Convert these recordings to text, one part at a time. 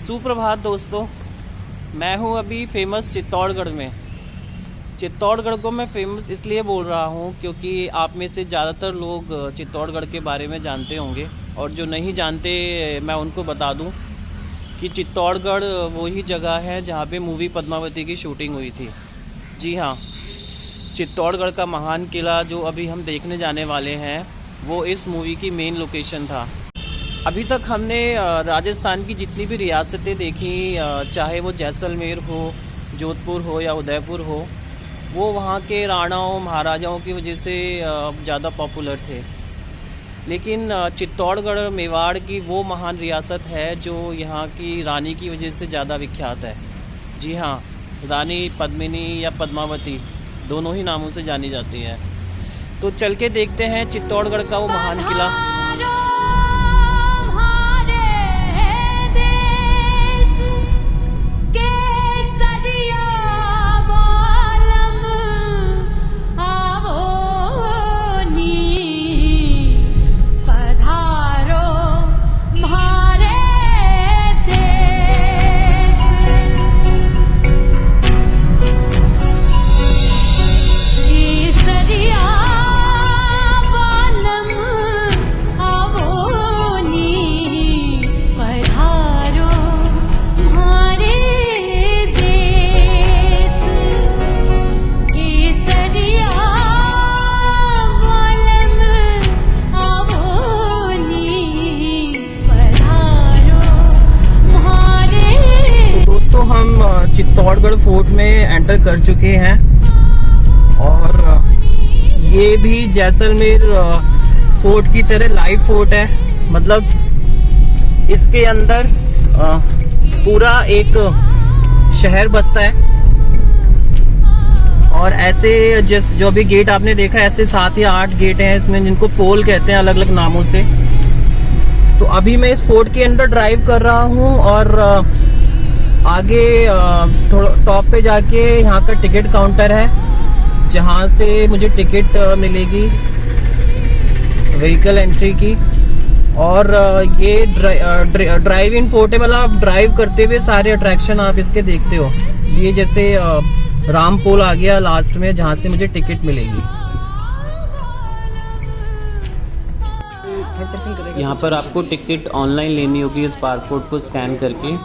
सुप्रभात दोस्तों, मैं हूं अभी फेमस चित्तौड़गढ़ में। चित्तौड़गढ़ को मैं फेमस इसलिए बोल रहा हूं क्योंकि आप में से ज़्यादातर लोग चित्तौड़गढ़ के बारे में जानते होंगे, और जो नहीं जानते मैं उनको बता दूं कि चित्तौड़गढ़ वही जगह है जहां पे मूवी पद्मावती की शूटिंग हुई थी। जी हाँ, चित्तौड़गढ़ का महान किला जो अभी हम देखने जाने वाले हैं वो इस मूवी की मेन लोकेशन था। अभी तक हमने राजस्थान की जितनी भी रियासतें देखी, चाहे वो जैसलमेर हो, जोधपुर हो या उदयपुर हो, वो वहाँ के राणाओं महाराजाओं की वजह से ज़्यादा पॉपुलर थे। लेकिन चित्तौड़गढ़ मेवाड़ की वो महान रियासत है जो यहाँ की रानी की वजह से ज़्यादा विख्यात है। जी हाँ, रानी पद्मिनी या पद्मावती दोनों ही नामों से जानी जाती है। तो चल के देखते हैं चित्तौड़गढ़ का वो महान किला। चित्तौड़गढ़ फोर्ट में एंटर कर चुके हैं, और ये भी जैसलमेर फोर्ट की तरह लाइव फोर्ट है। मतलब इसके अंदर पूरा एक शहर बसता है, और ऐसे जो भी गेट आपने देखा, ऐसे 7 या 8 गेट हैं इसमें, जिनको पोल कहते हैं अलग अलग नामों से। तो अभी मैं इस फोर्ट के अंदर ड्राइव कर रहा हूँ, और आगे थोड़ा टॉप पे जाके यहाँ का टिकट काउंटर है जहाँ से मुझे टिकट मिलेगी व्हीकल एंट्री की। और ये ड्राइव इन फोर्ट है, मतलब आप ड्राइव करते हुए सारे अट्रैक्शन आप इसके देखते हो। ये जैसे राम पोल आ गया लास्ट में जहाँ से मुझे टिकट मिलेगी। यहाँ पर आपको टिकट ऑनलाइन लेनी होगी इस बारकोड को स्कैन करके,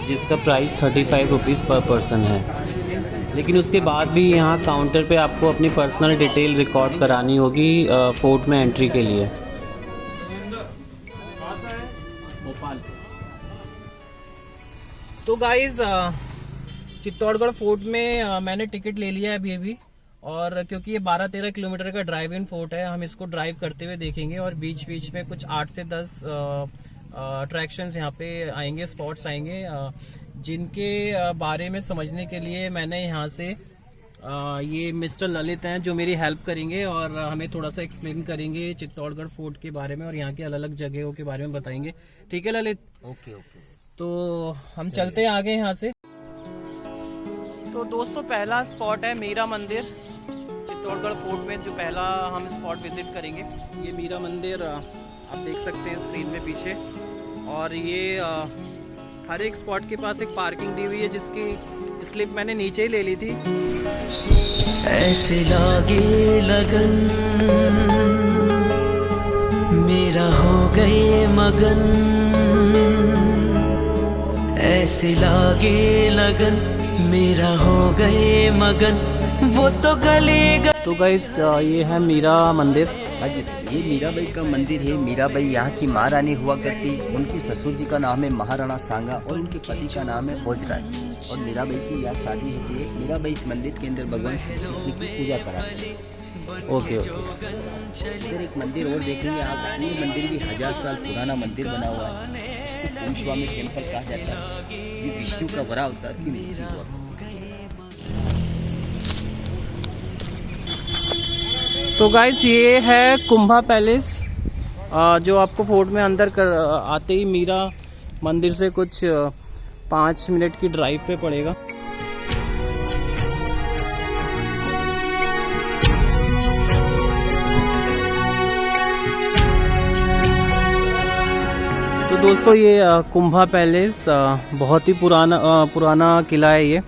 जिसका प्राइस 35 रुपीज़ पर पर्सन है। लेकिन उसके बाद भी यहाँ काउंटर पे आपको अपनी पर्सनल डिटेल रिकॉर्ड करानी होगी फोर्ट में एंट्री के लिए। तो गाइज चित्तौड़गढ़ फोर्ट में मैंने टिकट ले लिया है अभी, और क्योंकि ये 12-13 किलोमीटर का ड्राइव इन फोर्ट है, हम इसको ड्राइव करते हुए देखेंगे, और बीच बीच में कुछ 8 से 10 अट्रैक्शंस यहाँ पे आएंगे, स्पॉट्स आएंगे, जिनके बारे में समझने के लिए मैंने यहाँ से ये मिस्टर ललित हैं जो मेरी हेल्प करेंगे, और हमें थोड़ा सा एक्सप्लेन करेंगे चित्तौड़गढ़ फोर्ट के बारे में और यहाँ की अलग अलग जगहों के बारे में बताएंगे। ठीक है ललित? ओके। तो हम चलते हैं आगे यहाँ से। तो दोस्तों, पहला स्पॉट है मीरा मंदिर। चित्तौड़गढ़ फोर्ट में जो पहला हम स्पॉट विजिट करेंगे, ये मीरा मंदिर आप देख सकते हैं स्क्रीन में पीछे। और ये हर एक स्पॉट के पास एक पार्किंग दी हुई है, जिसकी स्लिप मैंने नीचे ही ले ली थी। ऐसे लागे लगन मेरा हो गए मगन, ऐसे लागे लगन मेरा हो गए मगन, वो तो गलेगा। तो गाइस, ये है मीरा मंदिर। ये मीराबाई का मंदिर है। मीराबाई यहाँ की महारानी हुआ करती। उनके ससुर जी का नाम है महाराणा सांगा और उनके पति का नाम है भोजराज, और मीराबाई की यहाँ शादी होती है। मीराबाई इस मंदिर के अंदर भगवान श्री कृष्ण की पूजा कराते हैं। ओके। इधर एक मंदिर और देखेंगे आप। ये मंदिर भी 1000 साल पुराना मंदिर बना हुआ है। इसको कुंभस्वामी टेम्पल कहा जाता है। ये विष्णु का वरा अवतार की मूर्ति हुआ। तो गाइस, ये है कुंभा पैलेस, जो आपको फोर्ट में अंदर आते ही मीरा मंदिर से कुछ 5 मिनट की ड्राइव पे पड़ेगा। तो दोस्तों ये कुंभा पैलेस बहुत ही पुराना किला है ये।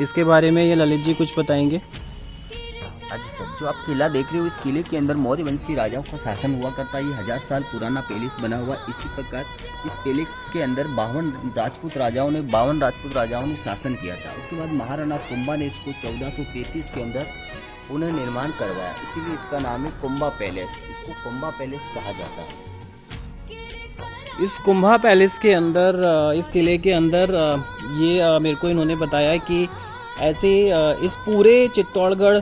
इसके बारे में ये ललित जी कुछ बताएंगे। हाँ जी सर, जो आप किला देख रहे हो, इस किले के अंदर मौर्य वंशी राजाओं का शासन हुआ करता है। ये 1000 साल पुराना पैलेस बना हुआ। इसी प्रकार इस पैलेस के अंदर 52 राजपूत राजाओं ने शासन किया था। उसके बाद महाराणा कुंभा ने इसको 1433 के अंदर पुनः निर्माण करवाया, इसीलिए इसका नाम है कुंभा पैलेस। इसको कुंभा पैलेस कहा जाता है। इस कुंभा पैलेस के अंदर, इस किले के अंदर ये मेरे को इन्होंने बताया कि ऐसे इस पूरे चित्तौड़गढ़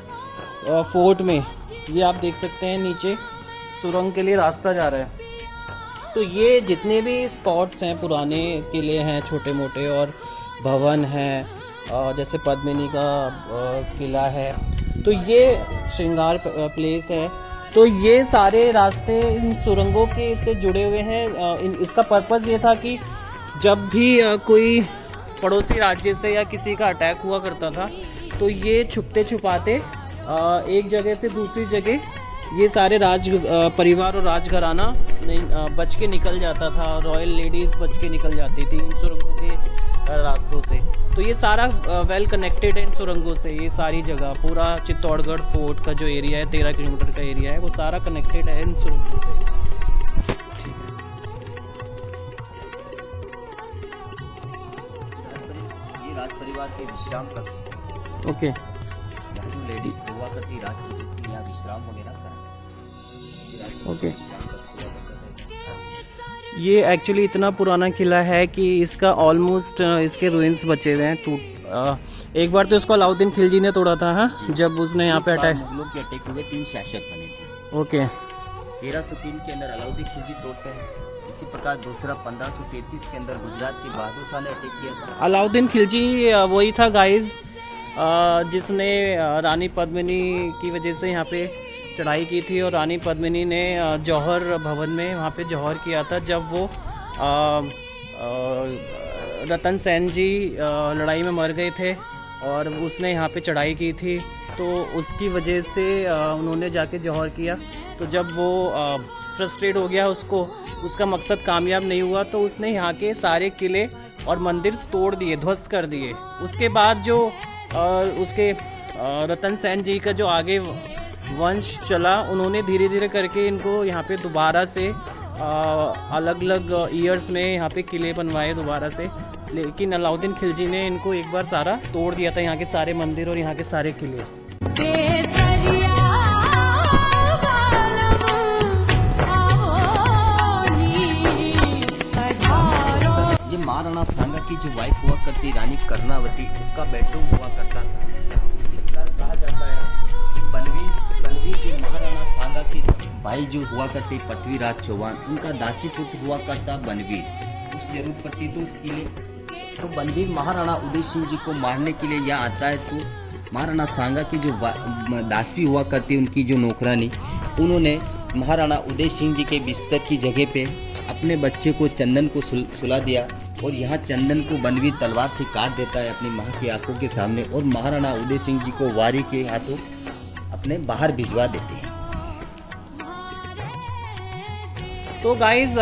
फोर्ट में, ये आप देख सकते हैं नीचे सुरंग के लिए रास्ता जा रहा है। तो ये जितने भी स्पॉट्स हैं, पुराने किले हैं छोटे मोटे और भवन हैं, जैसे पद्मिनी का किला है, तो ये श्रृंगार प्लेस है। तो ये सारे रास्ते इन सुरंगों के से जुड़े हुए हैं। इसका पर्पज़ ये था कि जब भी कोई पड़ोसी राज्य से या किसी का अटैक हुआ करता था, तो ये छुपते छुपाते एक जगह से दूसरी जगह ये सारे परिवार और राजघराना बच के निकल जाता था। रॉयल लेडीज़ बच के निकल जाती थी इन सुरंगों के रास्तों से। तो ये सारा वेल कनेक्टेड है इन सुरंगों से। ये सारी जगह, पूरा चित्तौड़गढ़ फोर्ट का जो एरिया है, 13 किलोमीटर का एरिया है, वो सारा कनेक्टेड है इन सुरंगों से। ये राज परिवार के विश्राम कक्ष। ओके। यहाँ जो लेडीज हुआ करती राजपूत, यहाँ विश्राम वगैरह करा। ओके। ये एक्चुअली इतना पुराना किला है कि इसका ऑलमोस्ट इसके रुइंस बचे हुए हैं। एक बार तो इसको अलाउद्दीन खिलजी ने तोड़ा था, हाँ, जब उसने यहाँ पे अटैक, मुगलों के अटैक हुए 3 शासक बने थे। ओके। 1303 के अंदर अलाउद्दीन खिलजी तोड़ते हैं। इसी प्रकार दूसरा 1533 के अंदर गुजरात के बहादुर शाह ने अटैक किया था। अलाउद्दीन खिलजी वही था गाइज जिसने रानी पद्मिनी की वजह से यहाँ पे चढ़ाई की थी, और रानी पद्मिनी ने जौहर भवन में वहाँ पे जौहर किया था जब वो रतन सेन जी लड़ाई में मर गए थे और उसने यहाँ पे चढ़ाई की थी। तो उसकी वजह से उन्होंने जाके जौहर किया। तो जब वो फ्रस्ट्रेट हो गया, उसका मकसद कामयाब नहीं हुआ, तो उसने यहाँ के सारे किले और मंदिर तोड़ दिए, ध्वस्त कर दिए। उसके बाद जो उसके रतन सेन जी का जो आगे वंश चला, उन्होंने धीरे धीरे करके इनको यहाँ पे दोबारा से अलग अलग ईयर्स में यहाँ पे किले बनवाए दोबारा से। लेकिन अलाउद्दीन खिलजी ने इनको एक बार सारा तोड़ दिया था, यहाँ के सारे मंदिर और यहाँ के सारे किले। ये महाराणा सांगा की जो वाइफ हुआ करती रानी कर्णावती, उसका बेडरूम हुआ करता था। इसी प्रकार कहा जाता है कि बनवीर जो महाराणा सांगा के भाई जो हुआ करते पृथ्वीराज चौहान, उनका दासी पुत्र हुआ करता बनवीर। उस जरूरत पड़ती तो उस किले, तो बनवीर महाराणा उदय सिंह जी को मारने के लिए यहाँ आता है। तो महाराणा सांगा की जो दासी हुआ करती, उनकी जो नौकरानी, उन्होंने महाराणा उदय सिंह जी के बिस्तर की जगह पे अपने बच्चे को चंदन को सुला दिया, और यहाँ चंदन को बनवीर तलवार से काट देता है अपनी माँ की आंखों के सामने, और महाराणा उदय सिंह जी को वारी के हाथों अपने बाहर भिजवा देते हैं। तो गाइज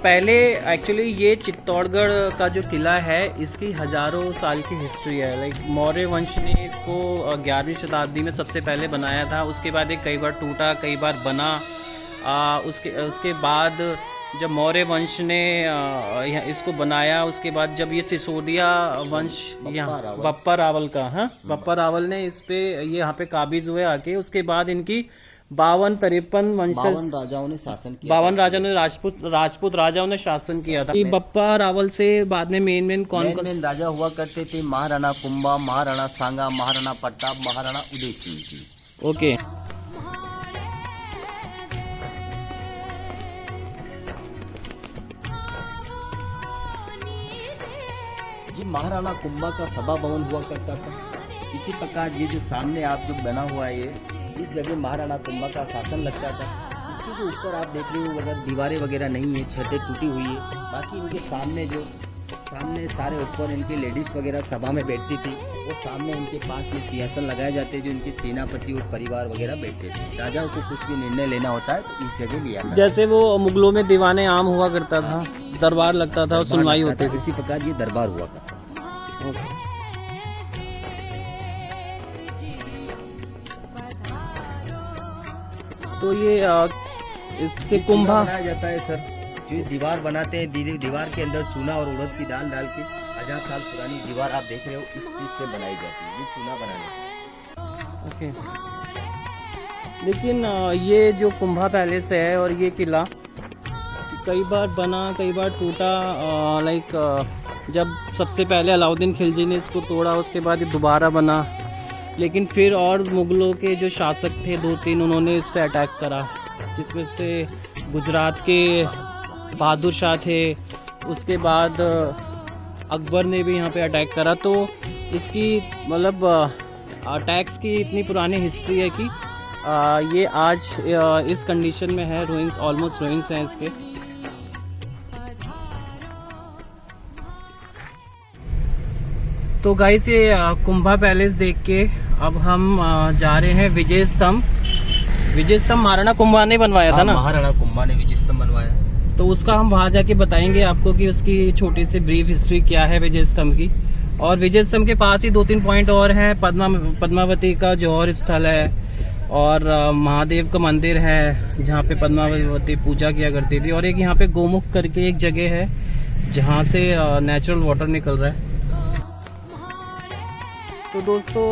पहले एक्चुअली ये चित्तौड़गढ़ का जो किला है, इसकी हज़ारों साल की हिस्ट्री है। लाइक मौर्य वंश ने इसको 11वीं शताब्दी में सबसे पहले बनाया था। उसके बाद ये कई बार टूटा, कई बार बना। उसके बाद जब मौर्य वंश ने इसको बनाया, उसके बाद जब ये सिसोदिया वंश, यहाँ बप्पा रावल का, हाँ, बप्पा रावल ने इस पे ये यहाँ पे काबिज हुए आके, उसके बाद इनकी 52-53 वंशज राजाओं ने शासन किया। 52 राजाओं ने राजपूत राजाओं ने शासन किया था। बप्पा रावल से बाद में मेन कौन राजा हुआ करते थे? महाराणा कुंभा, महाराणा सांगा, महाराणा प्रताप, महाराणा उदय सिंह जी। ओके। ये महाराणा कुंभा का सभा भवन हुआ करता था। इसी प्रकार ये जो सामने आप जो बना हुआ है, ये इस जगह महाराणा कुंभा का शासन लगता था। इसके जो ऊपर आप देख रहे हो अगर दीवारें वगैरह नहीं है, छतें टूटी हुई है। बाकी इनके सामने सारे ऊपर इनके लेडीज़ वगैरह सभा में बैठती थी, और सामने इनके पास में सिंहासन लगाए जाते हैं जो इनके सेनापति और परिवार वगैरह बैठते थे। राजाओं को कुछ भी निर्णय लेना होता है तो इस जगह लिया करते जैसे वो मुगलों में दीवाने आम हुआ करता था, दरबार लगता था और सुनवाई होती थी। इसी प्रकार ये दरबार हुआ करता था। ओके। तो ये इसके कुंभा बनाया जाता है सर, जो ये दीवार बनाते हैं, दीवार के अंदर चूना और उड़द की दाल डाल के 1000 साल पुरानी दीवार आप देख रहे हो, इस चीज से बनाई जाती है, ये चूना बनाने का। ओके। लेकिन ये जो कुंभा पैलेस है और ये किला कई बार बना, कई बार टूटा। लाइक जब सबसे पहले अलाउद्दीन खिलजी ने इसको तोड़ा, उसके बाद ये दोबारा बना। लेकिन फिर और मुगलों के जो शासक थे 2-3, उन्होंने इस पर अटैक करा, जिसमें से गुजरात के बहादुर शाह थे। उसके बाद अकबर ने भी यहाँ पे अटैक करा। तो इसकी मतलब अटैक्स की इतनी पुरानी हिस्ट्री है कि ये आज इस कंडीशन में है, रूइंस, ऑलमोस्ट रूइंस हैं इसके। तो गाइस ये कुंभा पैलेस देख के अब हम जा रहे हैं विजय स्तंभ। विजय स्तंभ महाराणा कुंभा ने बनवाया था ना? महाराणा कुंभा ने विजय स्तंभ बनवाया। तो उसका हम वहाँ जाके बताएंगे आपको कि उसकी छोटी सी ब्रीफ हिस्ट्री क्या है विजय स्तंभ की। और विजय स्तंभ के पास ही 2-3 पॉइंट और हैं। पद्मावती का जौहर स्थल है और महादेव का मंदिर है जहाँ पे पद्मावती पूजा किया करती थी। और एक यहाँ पे गोमुख करके एक जगह है जहाँ से नेचुरल वाटर निकल रहा है। तो दोस्तों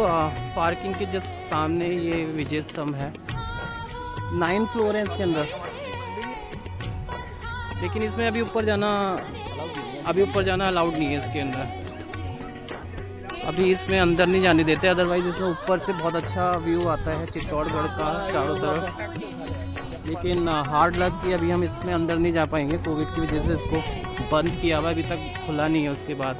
पार्किंग के जस्ट सामने ये विजय स्तंभ है। 9 फ्लोर है इसके अंदर, लेकिन इसमें अभी ऊपर जाना अलाउड नहीं है इसके अंदर। अभी इसमें अंदर नहीं जाने देते, अदरवाइज इसमें ऊपर से बहुत अच्छा व्यू आता है चित्तौड़गढ़ का चारों तरफ। लेकिन हार्ड लक कि अभी हम इसमें अंदर नहीं जा पाएंगे, कोविड की वजह से इसको बंद किया हुआ, अभी तक खुला नहीं है। उसके बाद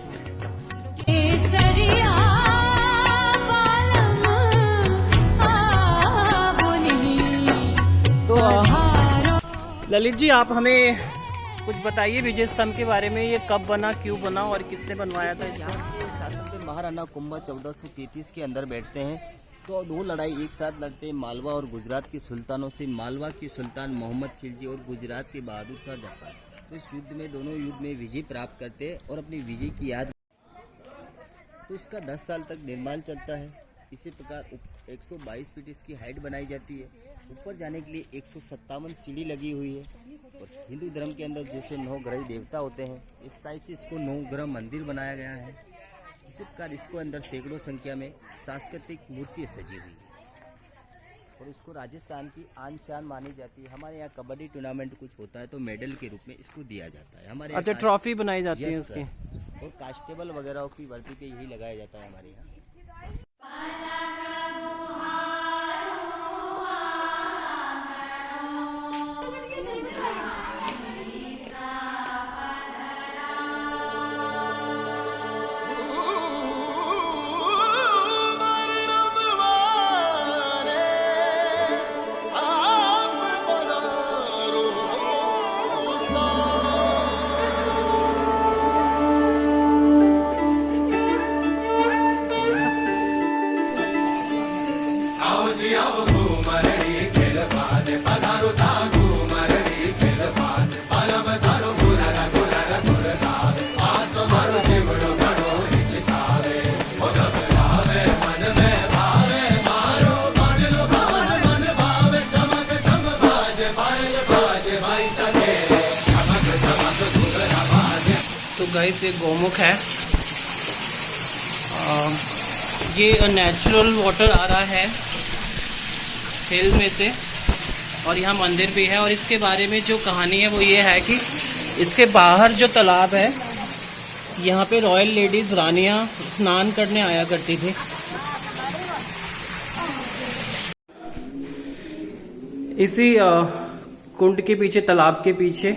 तो ललित जी आप हमें कुछ बताइए विजय स्तंभ के बारे में। ये कब बना, क्यों बना और किसने बनवाया था? यहाँ के शासक में महाराणा कुंभा 1433 के अंदर बैठते हैं। तो 2 लड़ाई एक साथ लड़ते हैं मालवा और गुजरात के सुल्तानों से। मालवा के सुल्तान मोहम्मद खिलजी और गुजरात के बहादुर शाह जफर। तो इस युद्ध में दोनों युद्ध में विजय प्राप्त करते हैं और अपनी विजय की याद। तो इसका 10 साल तक निर्माण चलता है। इसी प्रकार 122 फीट इसकी हाइट बनाई जाती है। ऊपर जाने के लिए 157 सीढ़ी लगी हुई है। और हिंदू धर्म के अंदर जैसे 9 ग्रह देवता होते हैं, इस टाइप से इसको 9 ग्रह मंदिर बनाया गया है। इसी प्रकार इसको अंदर सैकड़ों संख्या में सांस्कृतिक मूर्तियाँ सजी हुई है। और इसको राजस्थान की आन शान मानी जाती है। हमारे यहाँ कबड्डी टूर्नामेंट कुछ होता है तो मेडल के रूप में इसको दिया जाता है। हमारे अच्छा, ट्रॉफी बनाई जाती है इसकी। और कांस्टेबल वगैरह की वर्दी पे यही लगाया जाता है हमारे यहाँ। तो गाइस ये गोमुख है। ये नेचुरल वाटर आ रहा है हिल में से और यहाँ मंदिर भी है। और इसके बारे में जो कहानी है वो ये है कि इसके बाहर जो तालाब है यहाँ पे रॉयल लेडीज़ रानियाँ स्नान करने आया करती थी। इसी कुंड के पीछे, तालाब के पीछे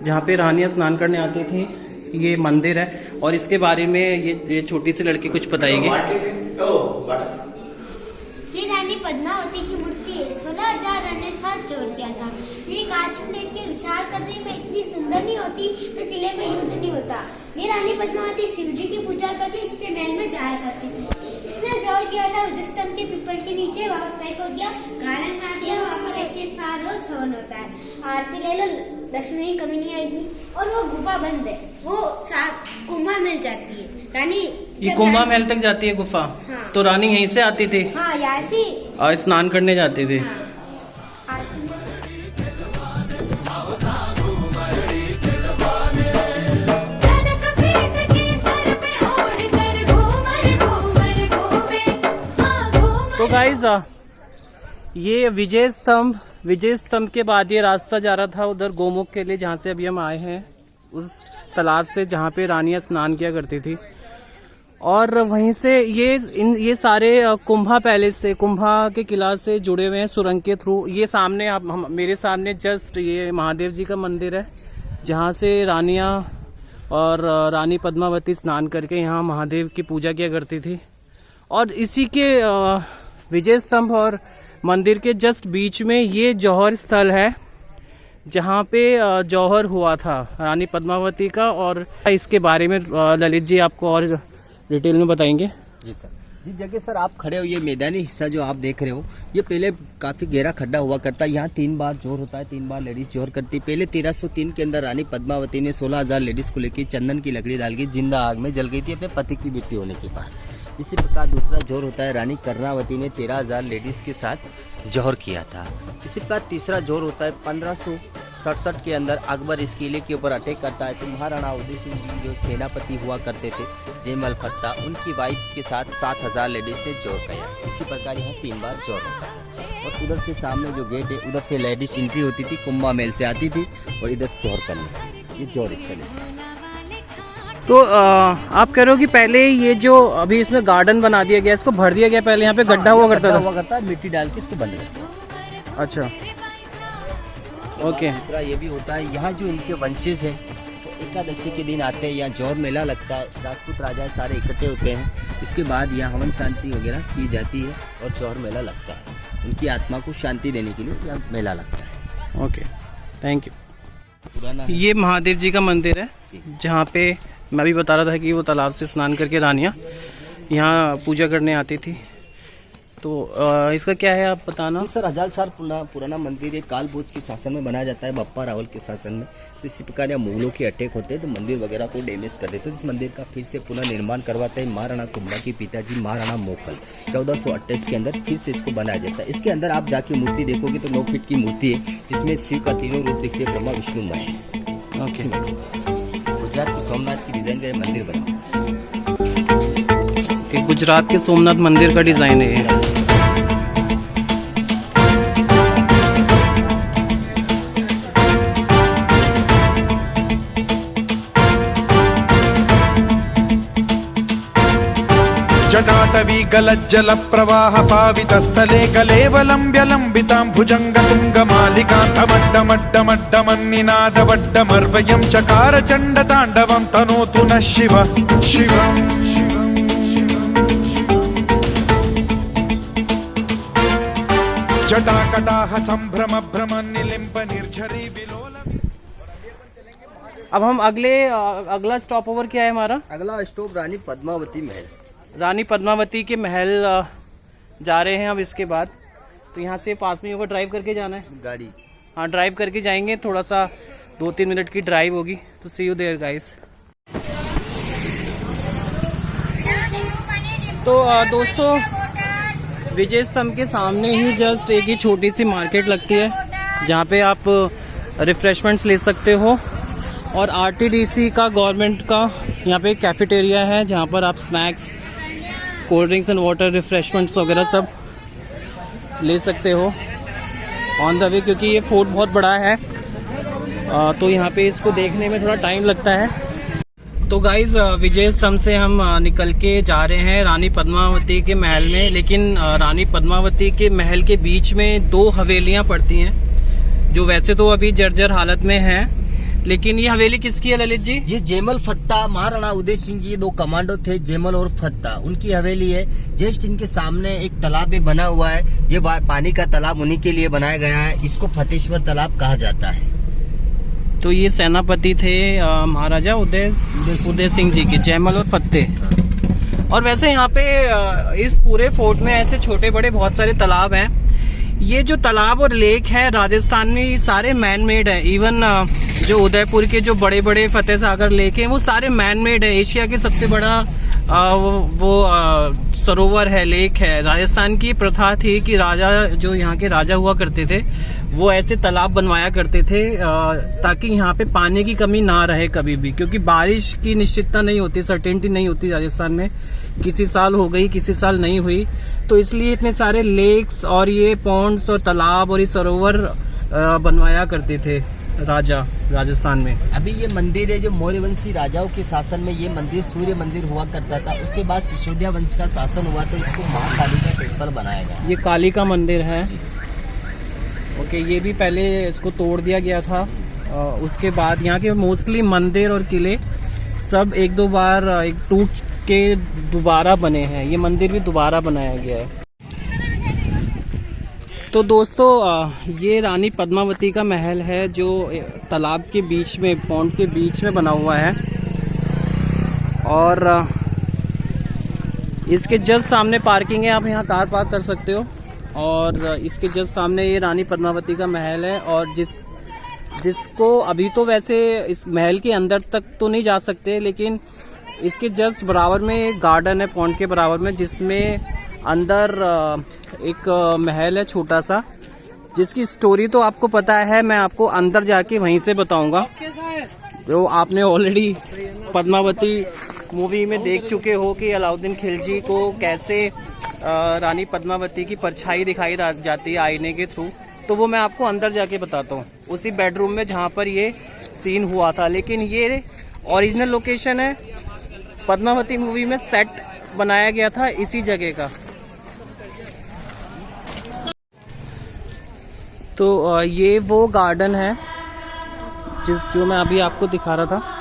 जहाँ पे रानियाँ स्नान करने आती थी, ये मंदिर है। और इसके बारे में ये छोटी सी लड़की कुछ बताएगी। ये रानी पद्मावती की मूर्ति है। 16,000 रन ने साथ जोड़ दिया था। ये कांच में देख के विचार करने में इतनी सुंदर नहीं होती तो किले में युद्ध नहीं होता। ये रानी पद्मावती शिव जी की पूजा करके इसके महल में जाया करती थी। छोड़ दिया था उस स्तंभ के पीपल के नीचे, वहाँ तय हो गया गार्डन बना दिया, वहाँ पर ऐसे सारों छवन होता है, आरती ले लो, दर्शन की कमी नहीं आएगी। और वो गुफा बंद है, वो कुंभा मिल जाती है रानी, ये कुंभा महल तक जाती है गुफा। हाँ। तो रानी यहीं से आती थी हाँ यहाँ से और स्नान करने जाती थी। हाँ। आरती में तो गाइज ये विजय स्तंभ के बाद ये रास्ता जा रहा था उधर गोमुख के लिए, जहाँ से अभी हम आए हैं, उस तालाब से जहाँ पे रानियाँ स्नान किया करती थी। और वहीं से ये सारे कुंभा पैलेस से, कुंभा के किला से जुड़े हुए हैं सुरंग के थ्रू। ये सामने मेरे सामने जस्ट ये महादेव जी का मंदिर है, जहाँ से रानियाँ और रानी पद्मावती स्नान करके यहाँ महादेव की पूजा किया करती थी। और इसी के विजय स्तंभ और मंदिर के जस्ट बीच में ये जौहर स्थल है, जहाँ पे जौहर हुआ था रानी पद्मावती का। और इसके बारे में ललित जी आपको और डिटेल में बताएंगे। जी सर। जिस जगह सर आप खड़े हो, ये मैदानी हिस्सा जो आप देख रहे हो, ये पहले काफ़ी गहरा खड्डा हुआ करता है। यहाँ 3 बार जोर होता है, 3 बार लेडीज जोर करती है। पहले 1303 के अंदर रानी पद्मावती ने 16,000 लेडीज को लेकर चंदन की लकड़ी डाल के जिंदा आग में जल गई थी अपने पति की मृत्यु होने के बाद। इसी प्रकार दूसरा जोर होता है, रानी कर्णावती ने 13,000 लेडीज़ के साथ जौहर किया था। इसी प्रकार तीसरा जोर होता है 1567 के अंदर अकबर इस किले के ऊपर अटैक करता है, तो महाराणा उदय सिंह जी जो सेनापति हुआ करते थे जयमल फत्ता, उनकी वाइफ के साथ 7,000 लेडीज़ ने जोर किया। इसी प्रकार यहाँ 3 बार जोर होता है। और उधर से सामने जो गेट है, उधर से लेडीज एंट्री होती थी, कुंभा महल से आती थी और इधर से जोर करने, ये जोर स्थल है। तो आप कह रहे हो कि पहले ये जो अभी इसमें गार्डन बना दिया गया, इसको भर दिया गया, पहले यहाँ पे गड्ढा हुआ करता था। मिट्टी डाल के इसको बंद करते हैं। अच्छा, ओके। दूसरा ये भी होता है, यहाँ जो इनके वंशज हैं तो एकादशी के दिन आते हैं, यहाँ जौहर मेला लगता है, राजपूत राजा सारे इकट्ठे होते हैं। इसके बाद यहाँ हवन शांति वगैरह की जाती है और जौहर मेला लगता है। उनकी आत्मा को शांति देने के लिए यहाँ मेला लगता है। Okay, thank you. पुराना ये महादेव जी का मंदिर है, जहाँ पे मैं भी बता रहा था कि वो तालाब से स्नान करके रानियाँ यहाँ पूजा करने आती थी। तो इसका क्या है आप बताना। सर 1000 साल पुराना मंदिर है, काल भोज के शासन में बनाया जाता है, बप्पा रावल के शासन में। तो इसी प्रकार यहाँ मुगलों के अटैक होते हैं तो मंदिर वगैरह को डैमेज कर देते हैं। इस मंदिर का फिर से पुनर्निर्माण करवाते हैं महाराणा कुंभा के पिताजी महाराणा मोकल। 1428 के अंदर फिर से इसको बनाया जाता है। इसके अंदर आप जाके मूर्ति देखोगे तो 9 फीट की मूर्ति है, जिसमें शिव का तीनों रूप दिखते हैं, ब्रह्मा विष्णु महेश। गुजरात के सोमनाथ की डिजाइन का मंदिर बना, गुजरात के सोमनाथ मंदिर का डिजाइन है ये। जटाटवी गलज्जल प्रवाह पावितस्थले कलेवलम्ब्य लम्बितां भुजङ्गतुङ्गमालिकान्तमड्डमड्डमड्डमन्निनादवड्डमर्वयं चकार चण्डताण्डवं तनोतु नः शिव शिवम् जटाकटाह सम्भ्रम भ्रम निलिम्ब निर्झरी विलोल। अब हम अगला स्टॉप ओवर क्या है हमारा? अगला स्टॉप रानी पद्मावती महल। रानी पद्मावती के महल जा रहे हैं अब इसके बाद। तो यहाँ से पास में होगा, ड्राइव करके जाना है गाड़ी। हाँ, ड्राइव करके जाएंगे, थोड़ा सा 2-3 मिनट की ड्राइव होगी। तो सी यू देयर गाइस। तो दोस्तों, विजय स्तंभ के सामने ही जस्ट एक ही छोटी सी मार्केट लगती है, जहाँ पे आप रिफ्रेशमेंट्स ले सकते हो। और आरटीडीसी का, गवर्नमेंट का यहाँ पे कैफेटेरिया है, जहाँ पर आप snacks, cold drinks and water, refreshments वगैरह सब ले सकते हो ऑन द वे। क्योंकि ये फोर्ट बहुत बड़ा है तो यहाँ पे इसको देखने में थोड़ा टाइम लगता है। तो गाइज, विजय स्तंभ से हम निकल के जा रहे हैं रानी पद्मावती के महल में। लेकिन रानी पद्मावती के महल के बीच में 2 हवेलियाँ पड़ती हैं, जो वैसे तो अभी जर्जर हालत में हैं। लेकिन ये हवेली किसकी है ललित जी? ये जयमल फत्ता, महाराणा उदय सिंह जी 2 कमांडो थे, जयमल और फत्ता, उनकी हवेली है। जस्ट इनके सामने एक तालाब भी बना हुआ है, ये पानी का तालाब उन्हीं के लिए बनाया गया है। इसको फतेश्वर तालाब कहा जाता है। तो ये सेनापति थे महाराजा उदय सिंह जी के, जयमल और फत्ते। और वैसे यहाँ पे इस पूरे फोर्ट में ऐसे छोटे बड़े बहुत सारे तालाब हैं। ये जो तालाब और लेक है राजस्थान में, ये सारे मैन मेड है। इवन जो उदयपुर के जो बड़े बड़े फतेह सागर लेक हैं वो सारे मैन मेड है। एशिया के सबसे बड़ा सरोवर है, लेक है। राजस्थान की प्रथा थी कि राजा, जो यहाँ के राजा हुआ करते थे, वो ऐसे तालाब बनवाया करते थे ताकि यहाँ पे पानी की कमी ना रहे कभी भी, क्योंकि बारिश की निश्चितता नहीं होती, सर्टेनिटी नहीं होती राजस्थान में। किसी साल हो गई, किसी साल नहीं हुई, तो इसलिए इतने सारे लेक्स और ये पॉन्ड्स और तालाब और ये सरोवर बनवाया करते थे राजा राजस्थान में। अभी ये मंदिर है जो मौर्यवंशी राजाओं के शासन में ये मंदिर सूर्य मंदिर हुआ करता था। उसके बाद सिसोदिया वंश का शासन हुआ तो इसको महाकाली का टेम्पल बनाया गया। ये काली का मंदिर है। ओके, ये भी पहले इसको तोड़ दिया गया था। उसके बाद यहाँ के मोस्टली मंदिर और किले सब एक दो बार एक टूट के दोबारा बने हैं। ये मंदिर भी दोबारा बनाया गया है। तो दोस्तों, ये रानी पद्मावती का महल है जो तालाब के बीच में, पॉन्ड के बीच में बना हुआ है। और इसके जस्ट सामने पार्किंग है, आप यहाँ कार पार्क कर सकते हो। और इसके जस्ट सामने ये रानी पद्मावती का महल है। और जिसको अभी तो वैसे इस महल के अंदर तक तो नहीं जा सकते, लेकिन इसके जस्ट बराबर में एक गार्डन है पॉन्ड के बराबर में, जिसमें अंदर एक महल है छोटा सा, जिसकी स्टोरी तो आपको पता है। मैं आपको अंदर जाके वहीं से बताऊंगा। जो आपने ऑलरेडी पद्मावती मूवी में देख चुके हो कि अलाउद्दीन खिलजी को कैसे रानी पद्मावती की परछाई दिखाई जाती है आईने के थ्रू, तो वो मैं आपको अंदर जाके बताता हूँ, उसी बेडरूम में जहाँ पर ये सीन हुआ था। लेकिन ये ओरिजिनल लोकेशन है, पद्मावती मूवी में सेट बनाया गया था इसी जगह का। तो ये वो गार्डन है जो मैं अभी आपको दिखा रहा था।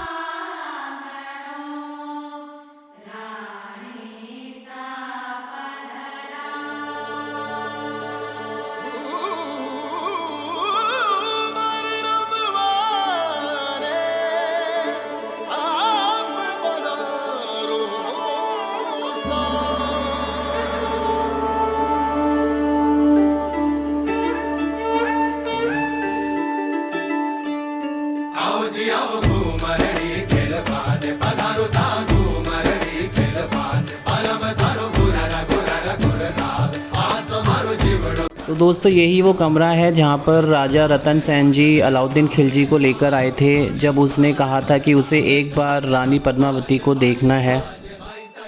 तो दोस्तों, यही वो कमरा है जहाँ पर राजा रतन सेन जी अलाउद्दीन खिलजी को लेकर आए थे, जब उसने कहा था कि उसे एक बार रानी पद्मावती को देखना है।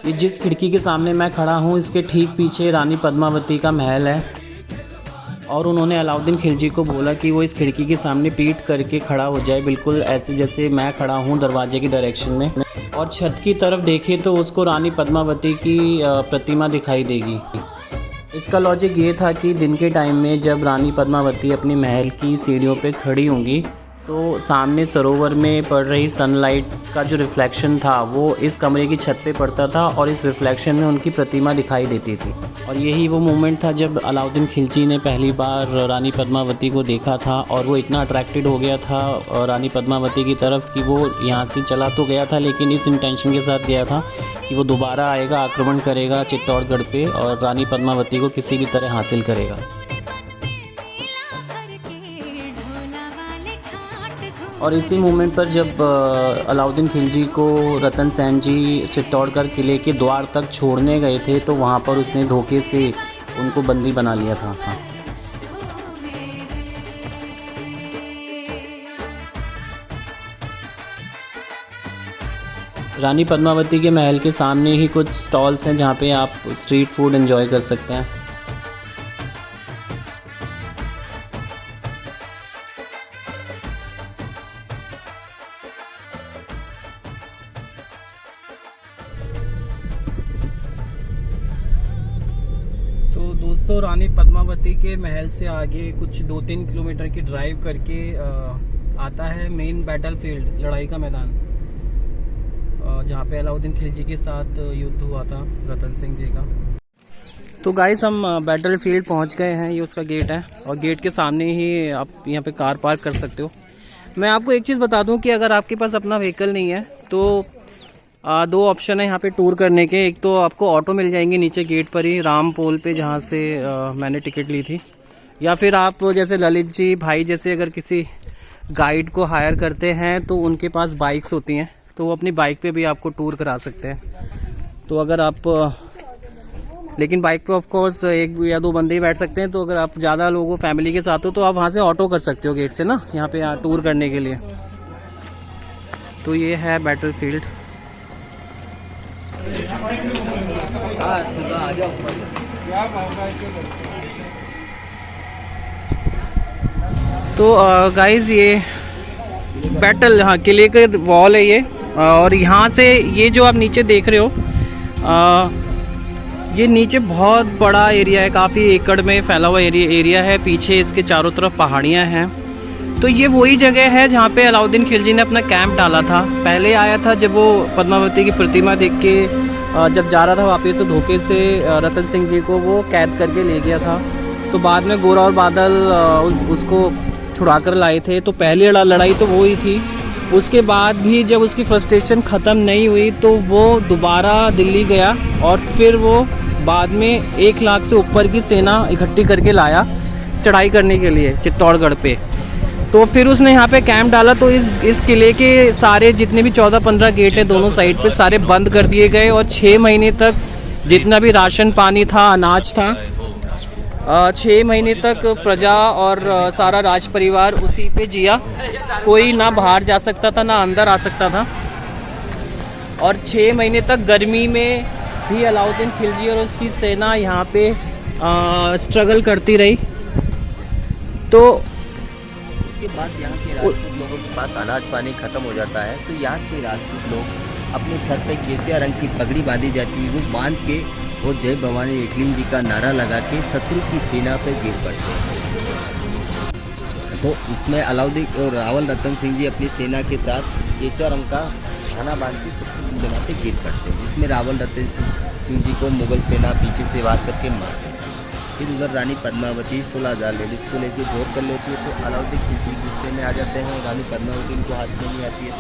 ये जिस खिड़की के सामने मैं खड़ा हूँ, इसके ठीक पीछे रानी पद्मावती का महल है। और उन्होंने अलाउद्दीन खिलजी को बोला कि वो इस खिड़की के सामने पीठ करके खड़ा हो जाए, बिल्कुल ऐसे जैसे मैं खड़ा हूँ दरवाजे की डायरेक्शन में, और छत की तरफ देखे तो उसको रानी पद्मावती की प्रतिमा दिखाई देगी। इसका लॉजिक ये था कि दिन के टाइम में जब रानी पद्मावती अपनी महल की सीढ़ियों पे खड़ी होंगी, तो सामने सरोवर में पड़ रही सनलाइट का जो रिफ्लेक्शन था वो इस कमरे की छत पे पड़ता था, और इस रिफ्लेक्शन में उनकी प्रतिमा दिखाई देती थी। और यही वो मोमेंट था जब अलाउद्दीन खिलजी ने पहली बार रानी पद्मावती को देखा था, और वो इतना अट्रैक्टेड हो गया था रानी पद्मावती की तरफ कि वो यहाँ से चला तो गया था, लेकिन इस इंटेंशन के साथ गया था कि वो दोबारा आएगा, आक्रमण करेगा चित्तौड़गढ़ पे और रानी पद्मावती को किसी भी तरह हासिल करेगा। और इसी मोमेंट पर जब अलाउद्दीन खिलजी को रतन सेन जी चित्तौड़गढ़ किले के द्वार तक छोड़ने गए थे, तो वहाँ पर उसने धोखे से उनको बंदी बना लिया था। रानी पद्मावती के महल के सामने ही कुछ स्टॉल्स हैं जहाँ पे आप स्ट्रीट फूड एंजॉय कर सकते हैं। तो दोस्तों, रानी पद्मावती के महल से आगे कुछ 2-3 किलोमीटर की ड्राइव करके आता है मेन बैटल फील्ड, लड़ाई का मैदान, जहाँ पे अलाउद्दीन खिलजी के साथ युद्ध हुआ था रतन सिंह जी का। तो गाइस, हम बैटल फील्ड पहुँच गए हैं। ये उसका गेट है, और गेट के सामने ही आप यहाँ पे कार पार्क कर सकते हो। मैं आपको एक चीज़ बता दूं कि अगर आपके पास अपना व्हीकल नहीं है तो दो ऑप्शन है यहाँ पे टूर करने के। एक तो आपको ऑटो मिल जाएंगे नीचे गेट पर ही राम पोल पे, जहाँ से मैंने टिकट ली थी, या फिर आप जैसे ललित जी भाई जैसे अगर किसी गाइड को हायर करते हैं तो उनके पास बाइक्स होती हैं, तो वो अपनी बाइक पे भी आपको टूर करा सकते हैं। तो अगर आप लेकिन बाइक पे ऑफ कोर्स एक या दो बंदे ही बैठ सकते हैं। तो अगर आप ज़्यादा लोगों फैमिली के साथ हो तो आप वहाँ से ऑटो कर सकते हो गेट से ना, यहाँ पे टूर करने के लिए। तो ये है बैटल फील्ड। तो गाइज ये बैटल, हाँ किले का वॉल है ये। और यहाँ से ये जो आप नीचे देख रहे हो, ये नीचे बहुत बड़ा एरिया है, काफ़ी एकड़ में फैला हुआ एरिया है। पीछे इसके चारों तरफ पहाड़ियाँ हैं। तो ये वही जगह है जहाँ पे अलाउद्दीन खिलजी ने अपना कैंप डाला था। पहले आया था जब वो पद्मावती की प्रतिमा देख के जब जा रहा था वापस, तो धोखे से रतन सिंह जी को वो कैद करके ले गया था। तो बाद में गोरा और बादल उसको छुड़ा कर लाए थे। तो पहली लड़ाई तो वो ही थी। उसके बाद भी जब उसकी फ्रस्ट्रेशन ख़त्म नहीं हुई तो वो दोबारा दिल्ली गया और फिर वो बाद में 1 लाख से ऊपर की सेना इकट्ठी करके लाया चढ़ाई करने के लिए चित्तौड़गढ़ पे। तो फिर उसने यहाँ पे कैंप डाला। तो इस किले के सारे जितने भी 14-15 गेट हैं दोनों साइड पे सारे बंद कर दिए गए और 6 महीने तक जितना भी राशन पानी था, अनाज था, 6 महीने तक प्रजा और सारा राज परिवार उसी पे जिया। कोई ना बाहर जा सकता था ना अंदर आ सकता था। और 6 महीने तक गर्मी में भी अलाउद्दीन खिलजी और उसकी सेना यहाँ पे स्ट्रगल करती रही। तो उसके बाद यहाँ के राजपूत लोगों के पास अनाज पानी खत्म हो जाता है। तो यहाँ के राजपूत लोग अपने सर पे केसिया रंग की पगड़ी बांधी जाती है, वो बांध के और जय भवानी एकलिंग जी का नारा लगा के शत्रु की सेना पे गिर पड़ते हैं। तो इसमें अलाउद्दीन और रावल रतन सिंह जी अपनी सेना के साथ केसिया रंग का थाना बांध के शत्रु की सेना पे गिर पड़ते हैं, जिसमें रावल रतन सिंह जी को मुगल सेना पीछे से वार करके मार देती है। फिर उधर रानी पद्मावती 16,000 लेडीज़ को लेकर जोर कर लेती है। तो अलाउद्दीन खिलजी गुस्से में आ जाते हैं। रानी पद्मावती इनको हाथ में नहीं आती है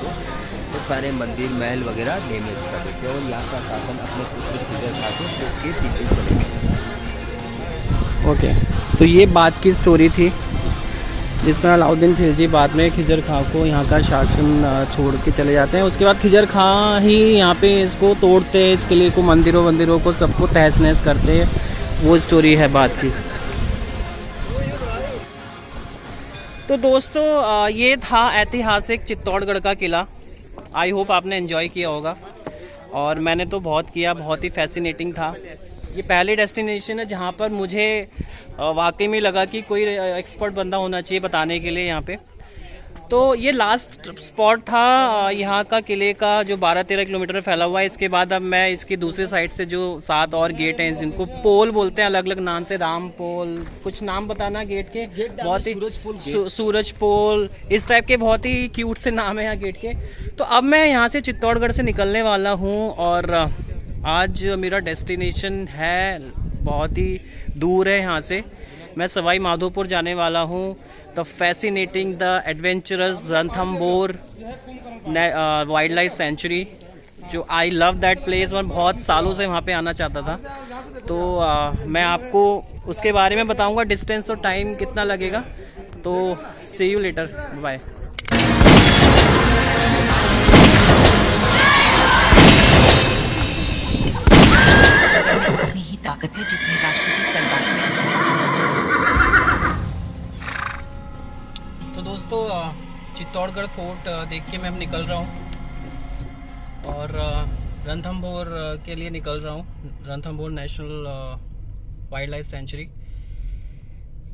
तो सारे मंदिर महल वगैरह डैमेज कर देते हैं और यहाँ का शासन अपने पुत्र खिजर खा के दिल्ली चले गए। ओके, तो ये बात की स्टोरी थी जिसमें अलाउद्दीन खिलजी बाद में खिजर खां को यहाँ का शासन छोड़ के चले जाते हैं। उसके बाद खिजर खां ही यहाँ पे इसको तोड़ते हैं, इस किले को, मंदिरों को सबको तहस नहस करते हैं। वो स्टोरी है बात की। तो दोस्तों ये था ऐतिहासिक चित्तौड़गढ़ का किला। आई होप आपने एंजॉय किया होगा और मैंने तो बहुत किया, बहुत ही फैसिनेटिंग था। ये पहली डेस्टिनेशन है जहाँ पर मुझे वाकई में लगा कि कोई एक्सपर्ट बंदा होना चाहिए बताने के लिए यहाँ पे। तो ये लास्ट स्पॉट था यहाँ का किले का जो 12-13 किलोमीटर फैला हुआ है। इसके बाद अब मैं इसकी दूसरी साइड से जो 7 और गेट हैं, जिनको पोल बोलते हैं अलग अलग नाम से, राम पोल, कुछ नाम बताना गेट के, बहुत ही सूरज पोल, इस टाइप के बहुत ही क्यूट से नाम है यहाँ गेट के। तो अब मैं यहाँ से चित्तौड़गढ़ से निकलने वाला हूँ और आज मेरा डेस्टिनेशन है बहुत ही दूर है यहाँ से। मैं सवाई माधोपुर जाने वाला हूँ। The fascinating, the adventurous Ranthambore wild life sanctuary, जो आई लव दैट प्लेस। मैं बहुत सालों से वहाँ पे आना चाहता था। तो मैं आपको उसके बारे में बताऊँगा, डिस्टेंस और टाइम कितना लगेगा। तो सी यू लेटर, बाय। उतनी ही ताकत है जितनी राजपूती तलवार में। तो दोस्तों चित्तौड़गढ़ फोर्ट देख के मैं अब निकल रहा हूँ और रणथंभौर के लिए निकल रहा हूँ। Ranthambore national wild life sanctuary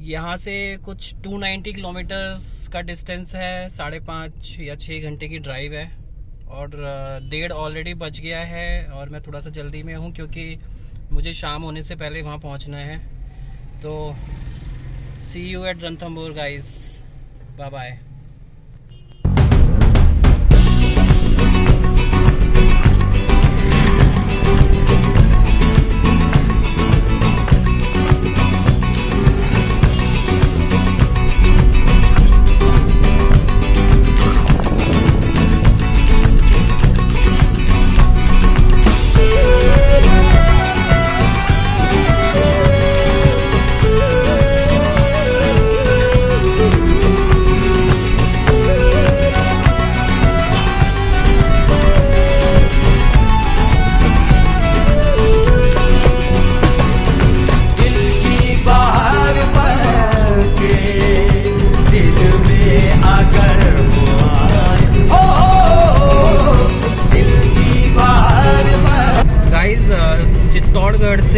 यहाँ से कुछ 290 किलोमीटर्स का डिस्टेंस है। 5.5 या 6 घंटे की ड्राइव है और 1:30 ऑलरेडी बज गया है और मैं थोड़ा सा जल्दी में हूँ क्योंकि मुझे शाम होने से पहले वहाँ पहुँचना है। तो see you at Ranthambore guys, bye bye.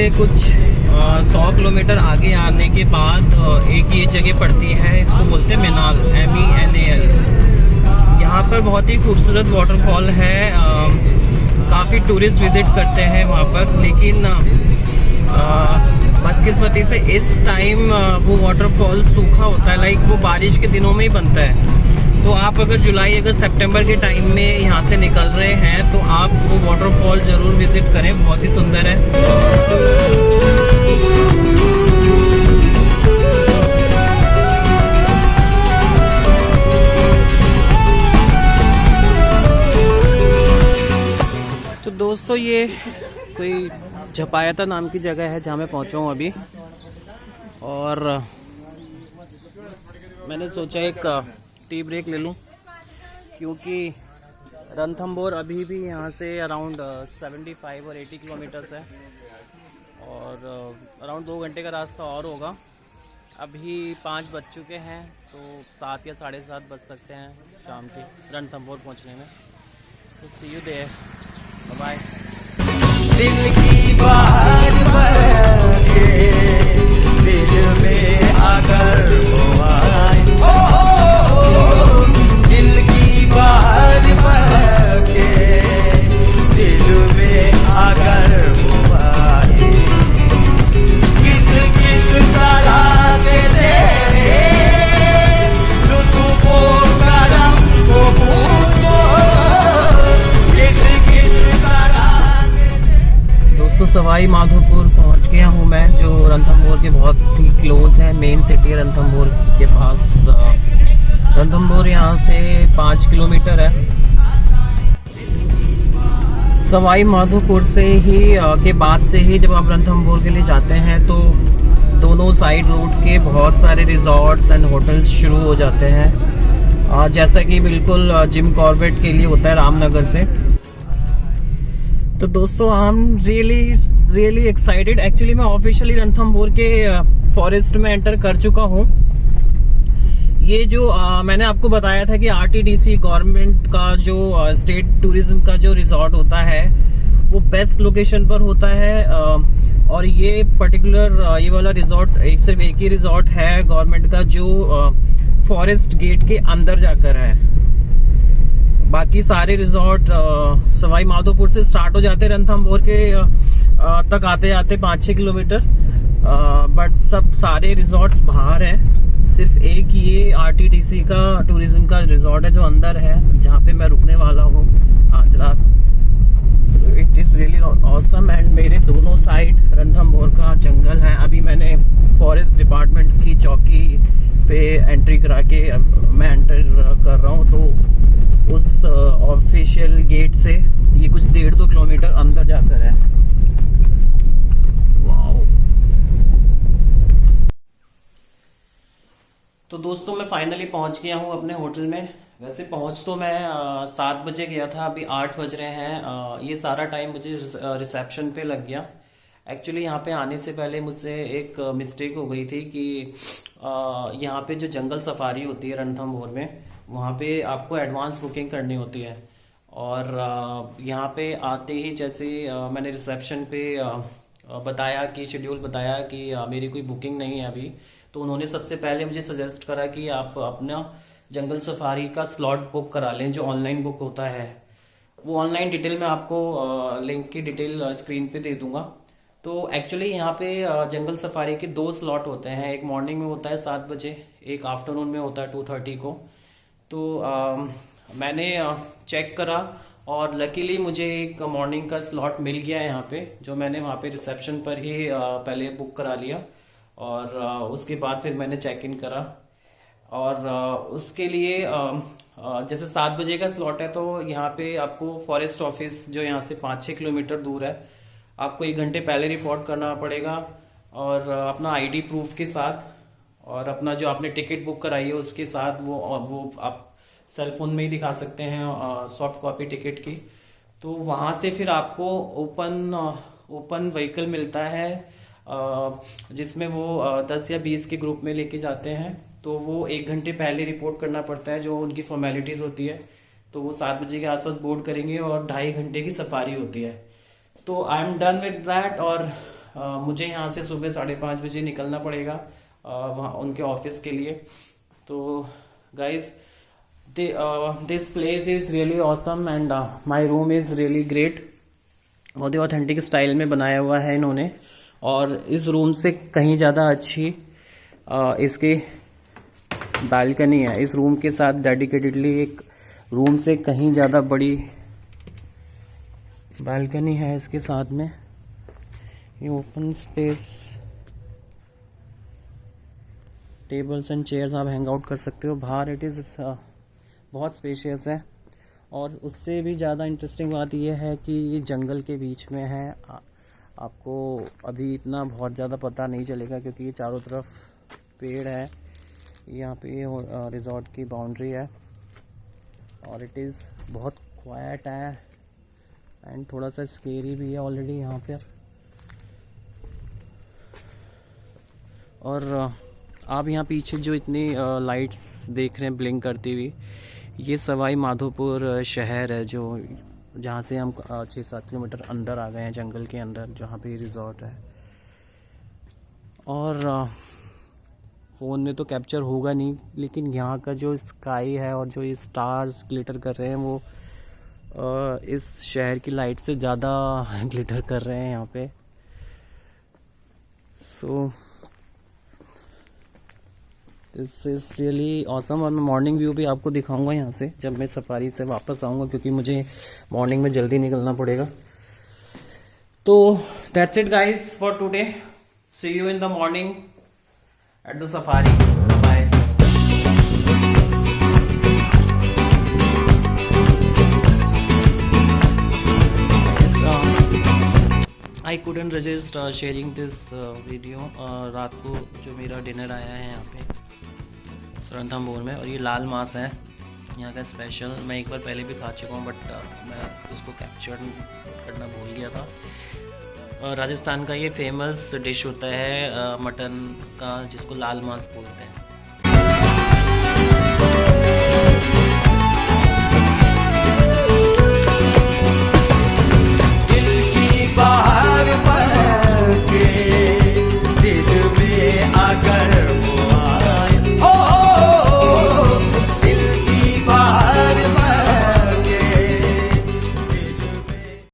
से कुछ 100 किलोमीटर आगे आने के बाद एक ये जगह पड़ती है, इसको बोलते हैं मिनाल, MENAL। यहाँ पर बहुत ही खूबसूरत वाटरफॉल है, काफ़ी टूरिस्ट विजिट करते हैं वहाँ पर, लेकिन बदकिस्मती से इस टाइम वो वाटरफॉल सूखा होता है, लाइक वो बारिश के दिनों में ही बनता है। तो आप अगर जुलाई अगस्त सितंबर के टाइम में यहाँ से निकल रहे हैं तो आप वो वाटरफॉल ज़रूर विजिट करें, बहुत ही सुंदर है। तो दोस्तों ये कोई झपायाता नाम की जगह है जहाँ मैं पहुँचा हूँ अभी, और मैंने सोचा एक टी ब्रेक ले लूँ, क्योंकि रणथंभौर अभी भी यहाँ से अराउंड 75 और 80 किलोमीटर्स है, और अराउंड 2 घंटे का रास्ता और होगा। अभी 5 बज चुके हैं, तो 7 या 7:30 बज सकते हैं शाम के रणथंभौर पहुँचने में। तो सी यू देयर, बाय। दिल की बाहर बह के दिल में आकर वो आए, दिल की बाहर बह के दिल में आकर वो आए, किस किस तरह से तेरे लुत्फों का रंग को पूछो, किस किस तरह से। दोस्तों सवाई माधोपुर पहुंच गया हूं मैं, जो रणथंभौर के बहुत ही क्लोज है, मेन सिटी रणथंभौर के पास। रणथंभौर यहाँ से 5 किलोमीटर है। सवाई माधोपुर से ही के बाद से ही जब आप रणथंभौर के लिए जाते हैं तो दोनों साइड रोड के बहुत सारे रिजॉर्ट्स एंड होटल्स शुरू हो जाते हैं, जैसा कि बिल्कुल जिम कॉर्बेट के लिए होता है रामनगर से। तो दोस्तों I am really excited. Actually मैं ऑफिशियली रणथंभौर के फॉरेस्ट में एंटर कर चुका हूँ। ये जो मैंने आपको बताया था कि RTDC गवर्नमेंट का जो स्टेट टूरिज्म का जो रिजॉर्ट होता है वो बेस्ट लोकेशन पर होता है, और ये पर्टिकुलर ये वाला रिजॉर्ट सिर्फ एक ही रिजॉर्ट है गवर्नमेंट का जो फॉरेस्ट गेट के अंदर जाकर है। बाकी सारे रिजॉर्ट सवाई माधोपुर से स्टार्ट हो जाते हैं, रणथंभौर के तक आते आते 5-6 किलोमीटर, बट सब सारे रिजॉर्ट्स बाहर हैं। सिर्फ एक ये RTDC का टूरिज्म का रिजॉर्ट है जो अंदर है, जहाँ पे मैं रुकने वाला हूँ आज रात। So it is really awesome. And मेरे दोनों साइड रणथंभौर का जंगल है। अभी मैंने फॉरेस्ट डिपार्टमेंट की चौकी पे एंट्री करा के मैं एंटर कर रहा हूँ, तो उस ऑफिशियल गेट से ये कुछ 1.5-2 किलोमीटर अंदर जाकर है। वाओ। तो दोस्तों मैं फाइनली पहुंच गया हूं अपने होटल में। वैसे पहुंच तो मैं 7 बजे गया था, अभी 8 बज रहे हैं। ये सारा टाइम मुझे रिसेप्शन पे लग गया। एक्चुअली यहाँ पे आने से पहले मुझसे एक मिस्टेक हो गई थी कि यहाँ पे जो जंगल सफारी होती है रणथंभौर में, वहाँ पे आपको एडवांस बुकिंग करनी होती है। और यहाँ पे आते ही जैसे मैंने रिसेप्शन पे बताया कि शेड्यूल बताया कि मेरी कोई बुकिंग नहीं है अभी, तो उन्होंने सबसे पहले मुझे सजेस्ट करा कि आप अपना जंगल सफारी का स्लॉट बुक करा लें, जो ऑनलाइन बुक होता है। वो ऑनलाइन डिटेल मैं आपको लिंक की डिटेल स्क्रीन पे दे दूंगा। तो एक्चुअली यहाँ पे जंगल सफारी के 2 स्लॉट होते हैं, एक मॉर्निंग में होता है 7 बजे, एक आफ्टरनून में होता है 2:30 को। तो मैंने चेक करा और लकीली मुझे एक मॉर्निंग का स्लॉट मिल गया है यहाँ पे, जो मैंने वहाँ पे रिसेप्शन पर ही पहले बुक करा लिया, और उसके बाद फिर मैंने चेक इन करा। और उसके लिए जैसे 7 बजे का स्लॉट है, तो यहाँ पे आपको फॉरेस्ट ऑफिस जो यहाँ से 5-6 किलोमीटर दूर है, आपको 1 घंटे पहले रिपोर्ट करना पड़ेगा, और अपना ID प्रूफ के साथ, और अपना जो आपने टिकट बुक कराई है उसके साथ, वो आप सेल फोन में ही दिखा सकते हैं सॉफ्ट कॉपी टिकट की। तो वहाँ से फिर आपको ओपन व्हीकल मिलता है, जिसमें वो 10 या 20 के ग्रुप में लेके जाते हैं। तो वो 1 घंटे पहले रिपोर्ट करना पड़ता है, जो उनकी फॉर्मेलिटीज होती है। तो वो 7 बजे के आसपास बोर्ड करेंगे और 2.5 घंटे की सफारी होती है। तो I am done with that, और मुझे यहाँ से सुबह 5:30 बजे निकलना पड़ेगा वहाँ उनके ऑफिस के लिए। तो guys this place is really awesome and my room is really great. बहुत ही ऑथेंटिक स्टाइल में बनाया हुआ है इन्होंने, और इस रूम से कहीं ज़्यादा अच्छी इसकी बालकनी है। इस रूम के साथ डेडिकेटेडली एक रूम से कहीं ज़्यादा बड़ी बालकनी है इसके साथ में। ये open space, tables and chairs आप हैंग आउट कर सकते हो बाहर। इट इज़ बहुत स्पेशियस है, और उससे भी ज़्यादा इंटरेस्टिंग बात यह है कि ये जंगल के बीच में है। आपको अभी इतना बहुत ज़्यादा पता नहीं चलेगा क्योंकि ये चारों तरफ पेड़ है। यहाँ पे रिजॉर्ट की बाउंड्री है, और इट इज़ बहुत क्वाइट है एंड थोड़ा सा स्केरी भी है ऑलरेडी यहाँ पर। और आप यहाँ पीछे जो इतनी लाइट्स देख रहे हैं ब्लिंक करती हुई, ये सवाई माधोपुर शहर है, जो जहाँ से हम 6-7 किलोमीटर अंदर आ गए हैं जंगल के अंदर, जहाँ पे रिजॉर्ट है। और फ़ोन में तो कैप्चर होगा नहीं, लेकिन यहाँ का जो स्काई है और जो ये स्टार्स ग्लिटर कर रहे हैं वो इस शहर की लाइट से ज़्यादा ग्लिटर कर रहे हैं यहाँ पे। So this is really awesome. और मैं मॉर्निंग व्यू भी आपको दिखाऊंगा यहाँ से जब मैं सफारी से वापस आऊँगा, क्योंकि मुझे मॉर्निंग में जल्दी निकलना पड़ेगा। तो that's it guys for today. See you in the morning at the safari. Bye. I couldn't resist sharing this video। रात को जो मेरा डिनर आया है यहाँ पे रणथंभौर में, और ये लाल मांस है यहाँ का स्पेशल। मैं एक बार पहले भी खा चुका हूँ, बट मैं उसको कैप्चर करना भूल गया था। राजस्थान का ये फेमस डिश होता है मटन का, जिसको लाल मांस बोलते हैं।